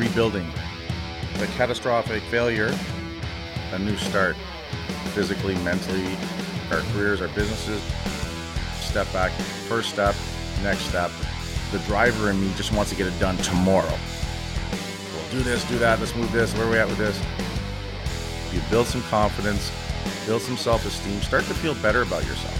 rebuilding. A catastrophic failure, a new start. Physically, mentally, our careers, our businesses. Step back, first step, next step. The driver in me just wants to get it done tomorrow. We'll do this, do that, let's move this, where are we at with this? You build some confidence, build some self-esteem, start to feel better about yourself.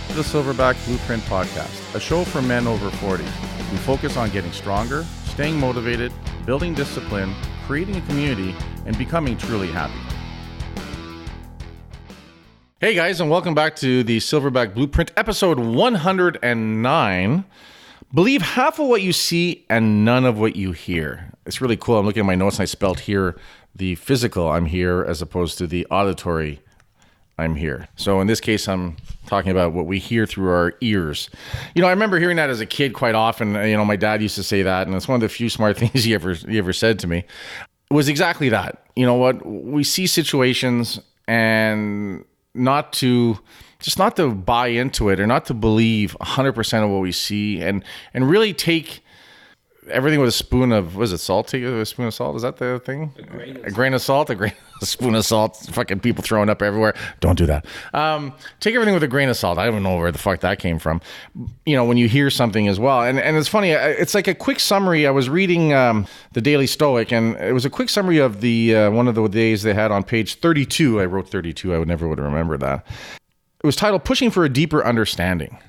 The Silverback Blueprint Podcast, a show for men over 40. We focus on getting stronger, staying motivated, building discipline, creating a community, and becoming truly happy. Hey guys, and welcome back to the Silverback Blueprint, episode 109. Believe half of what you see and none of what you hear. It's really cool. I'm looking at my notes and I spelled here the physical I'm here as opposed to the auditory I'm here. So in this case, I'm talking about what we hear through our ears. You know, I remember hearing that as a kid quite often. You know, my dad used to say that, and it's one of the few smart things he ever said to me. It was exactly that. You know what? We see situations and not to buy into it or not to believe 100% of what we see and really take everything with a spoon of, was it salt? Take it with a spoon of salt? Is that the thing? A grain of salt? A spoon of salt. Fucking people throwing up everywhere. Don't do that. Take everything with a grain of salt. I don't know where the fuck that came from. You know, when you hear something as well. And it's funny. It's like a quick summary. I was reading the Daily Stoic, and it was a quick summary of the one of the days they had on page 32. I wrote 32. I would never remember that. It was titled Pushing for a Deeper Understanding.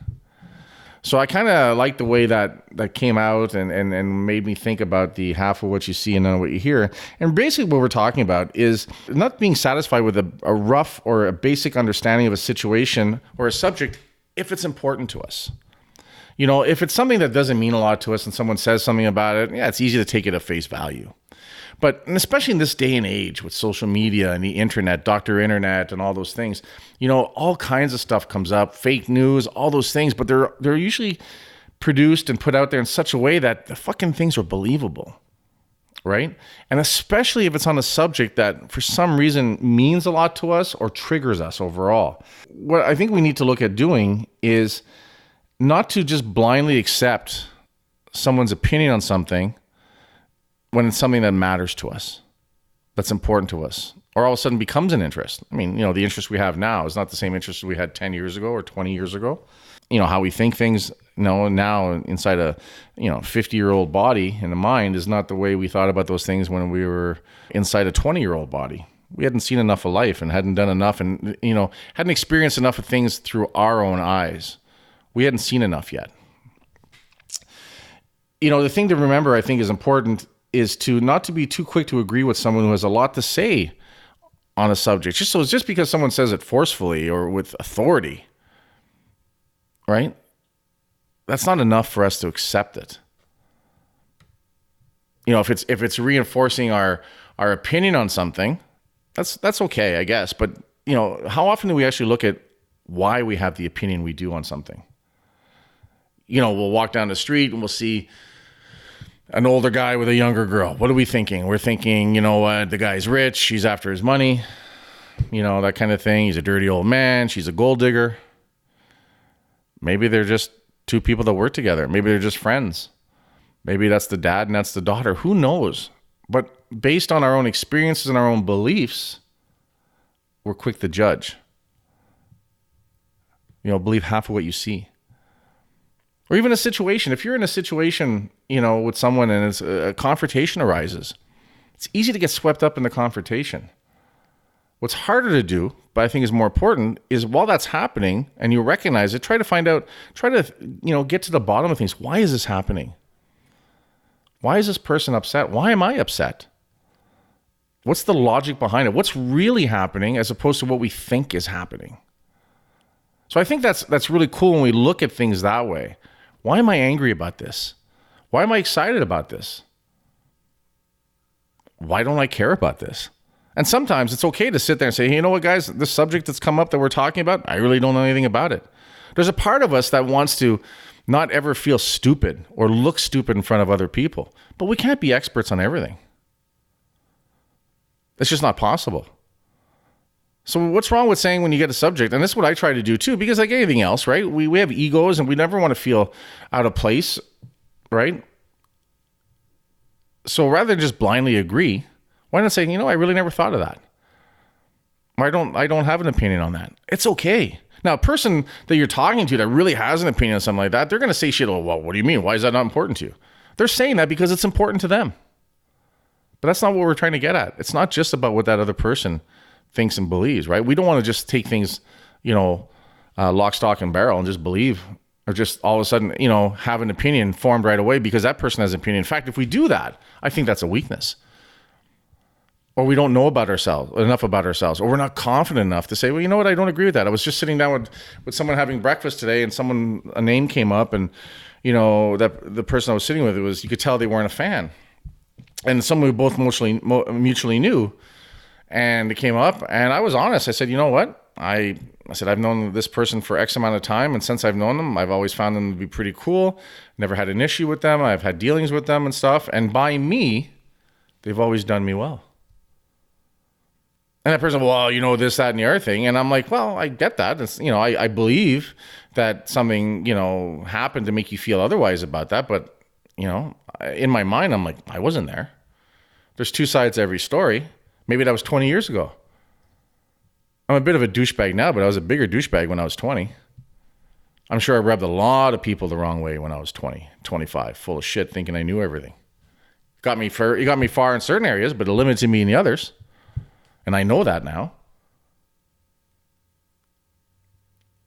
So I kind of like the way that came out and made me think about the half of what you see and none of what you hear. And basically what we're talking about is not being satisfied with a rough or a basic understanding of a situation or a subject if it's important to us. You know, if it's something that doesn't mean a lot to us and someone says something about it, yeah, it's easy to take it at face value. But especially in this day and age with social media and the internet, Dr. Internet and all those things, you know, all kinds of stuff comes up, fake news, all those things, but they're usually produced and put out there in such a way that the fucking things are believable, right? And especially if it's on a subject that for some reason means a lot to us or triggers us overall. What I think we need to look at doing is not to just blindly accept someone's opinion on something when it's something that matters to us, that's important to us, or all of a sudden becomes an interest. I mean, you know, the interest we have now is not the same interest we had 10 years ago or 20 years ago. You know, how we think things, you know, now inside a, 50-year-old body in the mind is not the way we thought about those things when we were inside a 20-year-old body. We hadn't seen enough of life and hadn't done enough and, hadn't experienced enough of things through our own eyes. We hadn't seen enough yet. You know, the thing to remember, I think, is important is to not to be too quick to agree with someone who has a lot to say on a subject. Just because someone says it forcefully or with authority, right? That's not enough for us to accept it. You know, if it's reinforcing our opinion on something, that's okay, I guess. But, how often do we actually look at why we have the opinion we do on something? You know, we'll walk down the street and we'll see an older guy with a younger girl. What are we thinking? We're thinking, the guy's rich. He's after his money. That kind of thing. He's a dirty old man. She's a gold digger. Maybe they're just two people that work together. Maybe they're just friends. Maybe that's the dad and that's the daughter. Who knows? But based on our own experiences and our own beliefs, we're quick to judge. Believe half of what you see. Or even a situation. If you're in a situation, with someone and it's a confrontation arises, it's easy to get swept up in the confrontation. What's harder to do, but I think is more important, is while that's happening and you recognize it, try to get to the bottom of things. Why is this happening? Why is this person upset? Why am I upset? What's the logic behind it? What's really happening as opposed to what we think is happening? So I think that's really cool when we look at things that way. Why am I angry about this? Why am I excited about this? Why don't I care about this? And sometimes it's okay to sit there and say, hey, you know what, guys, this subject that's come up that we're talking about, I really don't know anything about it. There's a part of us that wants to not ever feel stupid or look stupid in front of other people. But we can't be experts on everything. It's just not possible. So what's wrong with saying when you get a subject, and this is what I try to do too, because like anything else, right? We have egos and we never want to feel out of place, right? So rather than just blindly agree, why not say, I really never thought of that. Or I don't have an opinion on that. It's okay. Now, a person that you're talking to that really has an opinion on something like that, they're going to say shit, well, what do you mean? Why is that not important to you? They're saying that because it's important to them. But that's not what we're trying to get at. It's not just about what that other person thinks and believes, right? We don't want to just take things, lock, stock, and barrel and just believe, or just all of a sudden, have an opinion formed right away because that person has an opinion. In fact, if we do that, I think that's a weakness. Or we don't know enough about ourselves, or we're not confident enough to say, well, you know what, I don't agree with that. I was just sitting down with someone having breakfast today, and a name came up, and that the person I was sitting with, you could tell they weren't a fan. And someone we both mutually knew, and it came up, and I was honest. I said, you know what? I said, I've known this person for X amount of time, and since I've known them, I've always found them to be pretty cool. Never had an issue with them. I've had dealings with them and stuff. And by me, they've always done me well. And that person, well, this, that, and the other thing. And I'm like, well, I get that. It's, I believe that something, happened to make you feel otherwise about that. But, in my mind, I'm like, I wasn't there. There's two sides to every story. Maybe that was 20 years ago. I'm a bit of a douchebag now, but I was a bigger douchebag when I was 20. I'm sure I rubbed a lot of people the wrong way when I was 20, 25, full of shit, thinking I knew everything. It got me far in certain areas, but it limited me in the others. And I know that now.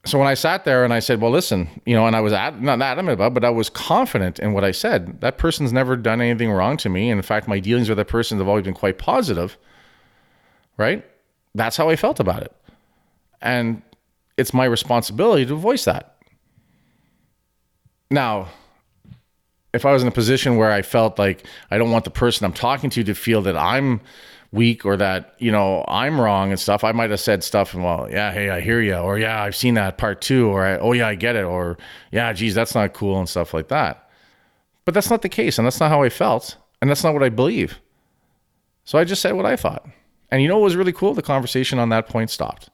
So when I sat there and I said, well, listen, and I was not adamant about it, but I was confident in what I said. That person's never done anything wrong to me. And in fact, my dealings with that person have always been quite positive, right? That's how I felt about it. And it's my responsibility to voice that. Now, if I was in a position where I felt like I don't want the person I'm talking to feel that I'm weak or that, I'm wrong and stuff, I might have said stuff and, well, yeah, hey, I hear you. Or, yeah, I've seen that part too. Or, oh, yeah, I get it. Or, yeah, geez, that's not cool and stuff like that. But that's not the case. And that's not how I felt. And that's not what I believe. So I just said what I thought. And what was really cool? The conversation on that point stopped.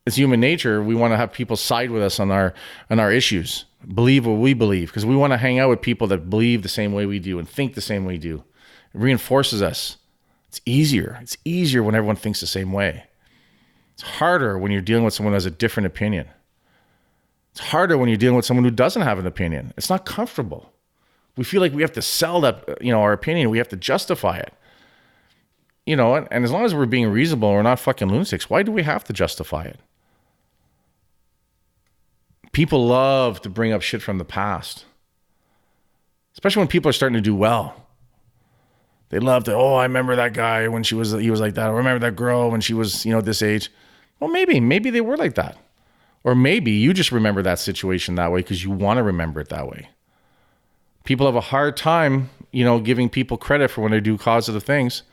It's human nature. We want to have people side with us on our issues, believe what we believe, because we want to hang out with people that believe the same way we do and think the same way we do. It reinforces us. It's easier. It's easier when everyone thinks the same way. It's harder when you're dealing with someone who has a different opinion. It's harder when you're dealing with someone who doesn't have an opinion. It's not comfortable. We feel like we have to sell that, our opinion. We have to justify it. And as long as we're being reasonable, we're not fucking lunatics, why do we have to justify it? People love to bring up shit from the past, especially when people are starting to do well. They love to, I remember that guy when he was like that. I remember that girl when she was, this age. Well, maybe they were like that. Or maybe you just remember that situation that way because you want to remember it that way. People have a hard time, giving people credit for when they do positive things.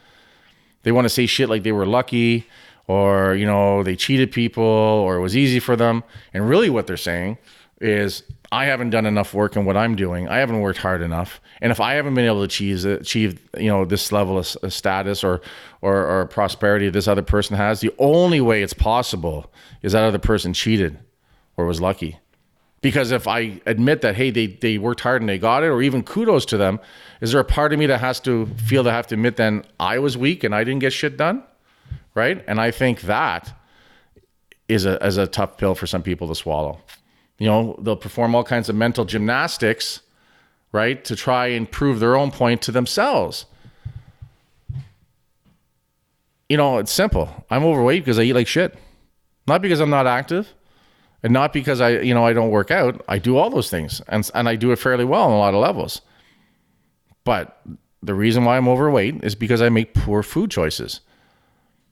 They want to say shit like they were lucky or, they cheated people or it was easy for them. And really what they're saying is, I haven't done enough work in what I'm doing. I haven't worked hard enough. And if I haven't been able to achieve this level of status or prosperity this other person has, the only way it's possible is that other person cheated or was lucky. Because if I admit that, hey, they worked hard and they got it, or even kudos to them, is there a part of me that has to feel to have to admit then I was weak and I didn't get shit done? Right? And I think that is a tough pill for some people to swallow. They'll perform all kinds of mental gymnastics, right, to try and prove their own point to themselves. It's simple. I'm overweight because I eat like shit. Not because I'm not active. And not because I don't work out. I do all those things. And I do it fairly well on a lot of levels. But the reason why I'm overweight is because I make poor food choices.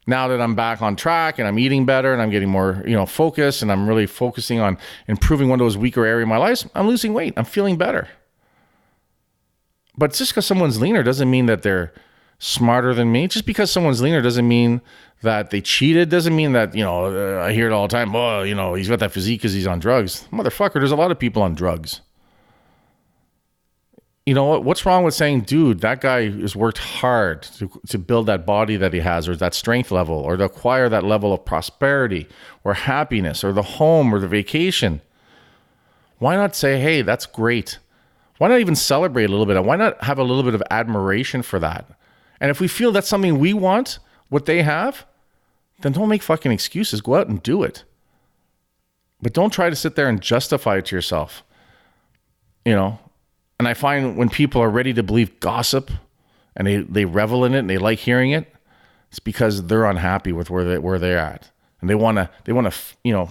Now that I'm back on track and I'm eating better and I'm getting more, focused and I'm really focusing on improving one of those weaker areas of my life, I'm losing weight. I'm feeling better. But just because someone's leaner doesn't mean that they're smarter than me. Just because someone's leaner doesn't mean that they cheated. Doesn't mean that, I hear it all the time. Oh, he's got that physique because he's on drugs. Motherfucker, there's a lot of people on drugs. You know what? What's wrong with saying, dude, that guy has worked hard to build that body that he has, or that strength level, or to acquire that level of prosperity or happiness or the home or the vacation? Why not say, hey, that's great. Why not even celebrate a little bit? Why not have a little bit of admiration for that? And if we feel that's something we want, what they have, then don't make fucking excuses. Go out and do it. But don't try to sit there and justify it to yourself. And I find when people are ready to believe gossip and they revel in it and they like hearing it, it's because they're unhappy with where they're at. And they want to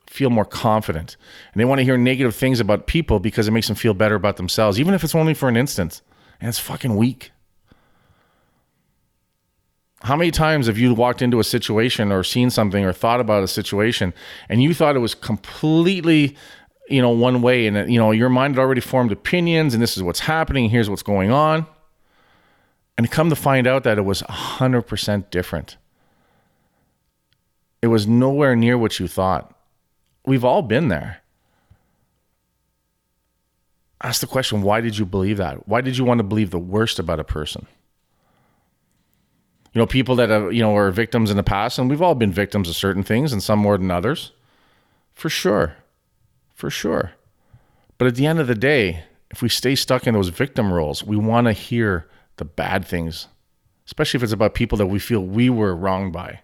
feel more confident. And they want to hear negative things about people because it makes them feel better about themselves, even if it's only for an instant. And it's fucking weak. How many times have you walked into a situation or seen something or thought about a situation and you thought it was completely, one way, and your mind had already formed opinions and this is what's happening, here's what's going on. And come to find out that it was 100% different. It was nowhere near what you thought. We've all been there. Ask the question, why did you believe that? Why did you want to believe the worst about a person? People that are victims in the past, and we've all been victims of certain things, and some more than others. For sure. But at the end of the day, if we stay stuck in those victim roles, we want to hear the bad things, especially if it's about people that we feel we were wronged by.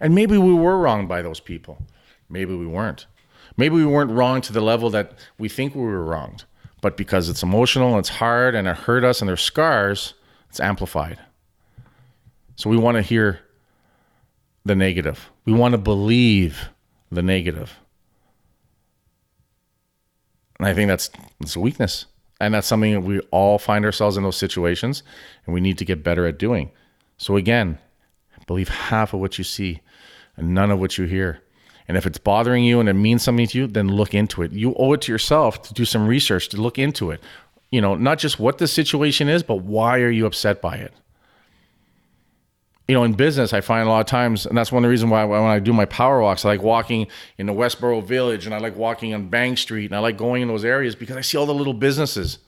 And maybe we were wronged by those people. Maybe we weren't. Maybe we weren't wronged to the level that we think we were wronged. But because it's emotional, and it's hard, and it hurt us, and there's scars, it's amplified. So we want to hear the negative. We want to believe the negative. And I think that's a weakness. And that's something that we all find ourselves in those situations, and we need to get better at doing. So again, believe half of what you see and none of what you hear. And if it's bothering you and it means something to you, then look into it. You owe it to yourself to do some research, to look into it. Not just what the situation is, but why are you upset by it? In business, I find a lot of times, and that's one of the reasons why when I do my power walks, I like walking in the Westboro Village, and I like walking on Bank Street, and I like going in those areas because I see all the little businesses.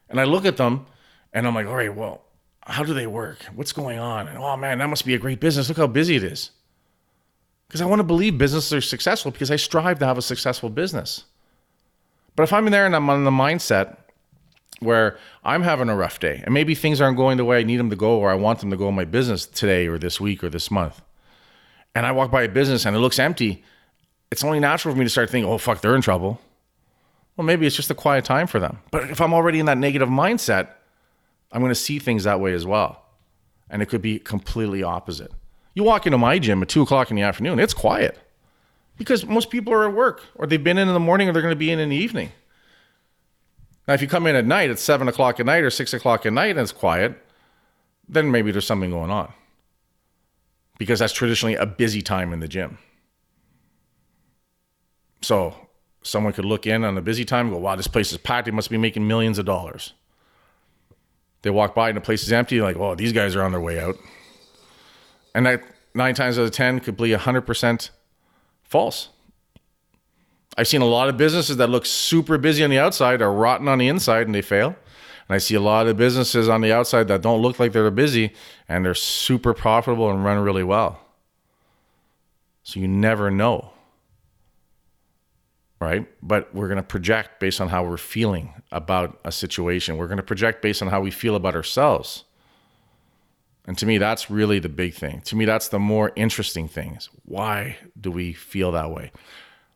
And I look at them, and I'm like, all right, well, how do they work? What's going on? And oh man, that must be a great business. Look how busy it is. Because I want to believe businesses are successful because I strive to have a successful business. But if I'm in there and I'm on the mindset where I'm having a rough day and maybe things aren't going the way I need them to go or I want them to go in my business today or this week or this month, and I walk by a business and it looks empty, it's only natural for me to start thinking, oh, fuck, they're in trouble. Well, maybe it's just a quiet time for them. But if I'm already in that negative mindset, I'm going to see things that way as well. And it could be completely opposite. You walk into my gym at 2 o'clock in the afternoon, it's quiet because most people are at work or they've been in the morning or they're going to be in the evening. Now, if you come in at night at 7 o'clock at night or 6 o'clock at night and it's quiet, then maybe there's something going on because that's traditionally a busy time in the gym. So someone could look in on a busy time and go, wow, this place is packed. They must be making millions of dollars. They walk by and the place is empty. Like, oh, these guys are on their way out. And that 9 times out of 10 could be 100% false. I've seen a lot of businesses that look super busy on the outside are rotten on the inside and they fail. And I see a lot of businesses on the outside that don't look like they're busy and they're super profitable and run really well. So you never know, right? But we're going to project based on how we're feeling about a situation. We're going to project based on how we feel about ourselves. And to me, that's really the big thing. To me, that's the more interesting thing is why do we feel that way?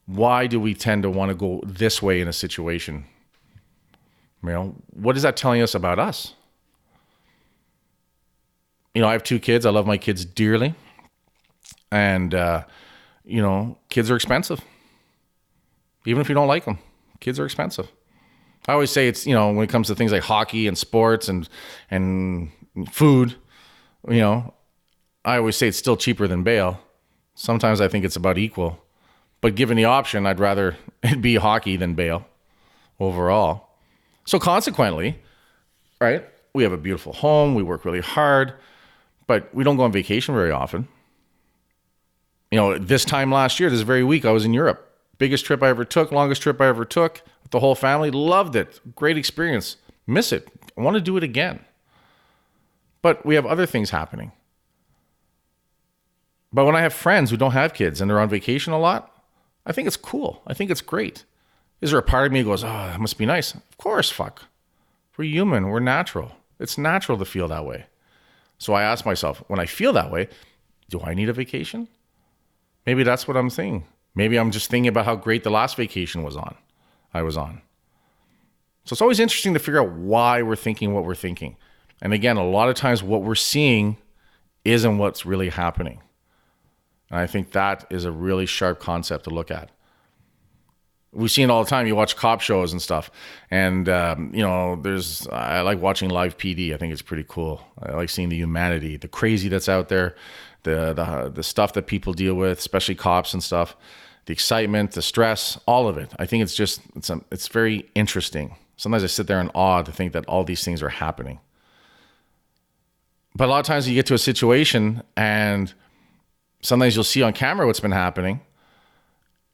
Why do we tend to want to go this way in a situation? What is that telling us about us? I have 2 kids. I love my kids dearly. And, kids are expensive. Even if you don't like them, kids are expensive. I always say it's, when it comes to things like hockey and sports and food, I always say it's still cheaper than bail. Sometimes I think it's about equal. But given the option, I'd rather it be hockey than bail overall. So consequently, right, we have a beautiful home. We work really hard, but we don't go on vacation very often. This time last year, this very week, I was in Europe. Biggest trip I ever took, longest trip I ever took. With the whole family, loved it. Great experience. Miss it. I want to do it again. But we have other things happening. But when I have friends who don't have kids and they're on vacation a lot, I think it's cool. I think it's great. Is there a part of me that goes, oh, that must be nice? Of course, fuck. We're human. We're natural. It's natural to feel that way. So I ask myself, when I feel that way, do I need a vacation? Maybe that's what I'm thinking. Maybe I'm just thinking about how great the last vacation I was on. So it's always interesting to figure out why we're thinking what we're thinking. And again, a lot of times what we're seeing isn't what's really happening. And I think that is a really sharp concept to look at. We see it all the time. You watch cop shows and stuff. And, I like watching live PD. I think it's pretty cool. I like seeing the humanity, the crazy that's out there, the stuff that people deal with, especially cops and stuff, the excitement, the stress, all of it. I think it's very interesting. Sometimes I sit there in awe to think that all these things are happening. But a lot of times you get to a situation and sometimes you'll see on camera what's been happening.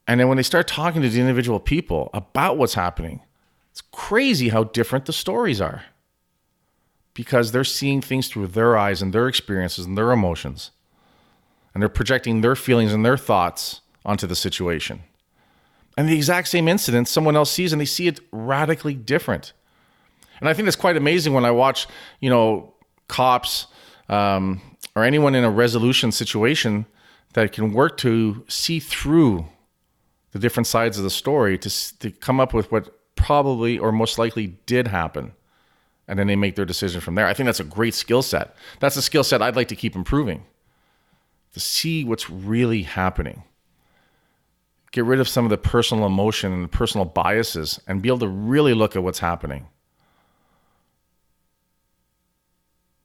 And then when they start talking to the individual people about what's happening, it's crazy how different the stories are. Because they're seeing things through their eyes and their experiences and their emotions. And they're projecting their feelings and their thoughts onto the situation. And the exact same incident someone else sees and they see it radically different. And I think that's quite amazing when I watch, cops or anyone in a resolution situation that can work to see through the different sides of the story to come up with what probably or most likely did happen. And then they make their decision from there. I think that's a great skill set. That's a skill set I'd like to keep improving. To see what's really happening. Get rid of some of the personal emotion and the personal biases and be able to really look at what's happening.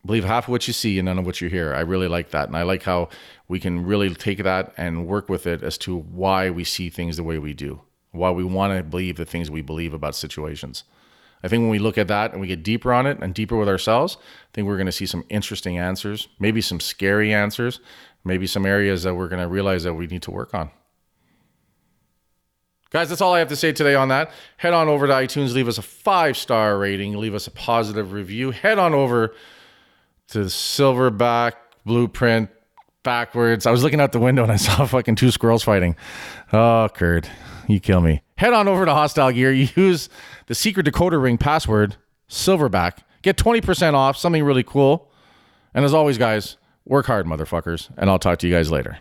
Believe half of what you see and none of what you hear. I really like that. And I like how we can really take that and work with it as to why we see things the way we do. Why we want to believe the things we believe about situations. I think when we look at that and we get deeper on it and deeper with ourselves, I think we're going to see some interesting answers, maybe some scary answers, maybe some areas that we're going to realize that we need to work on. Guys, that's all I have to say today on that. Head on over to iTunes, leave us a 5-star rating, leave us a positive review. Head on over to the Silverback Blueprint backwards. I was looking out the window and I saw fucking 2 squirrels fighting. Oh, Kurt, you kill me. Head on over to Hostile Gear. Use the secret decoder ring password, Silverback. Get 20% off, something really cool. And as always, guys, work hard, motherfuckers. And I'll talk to you guys later.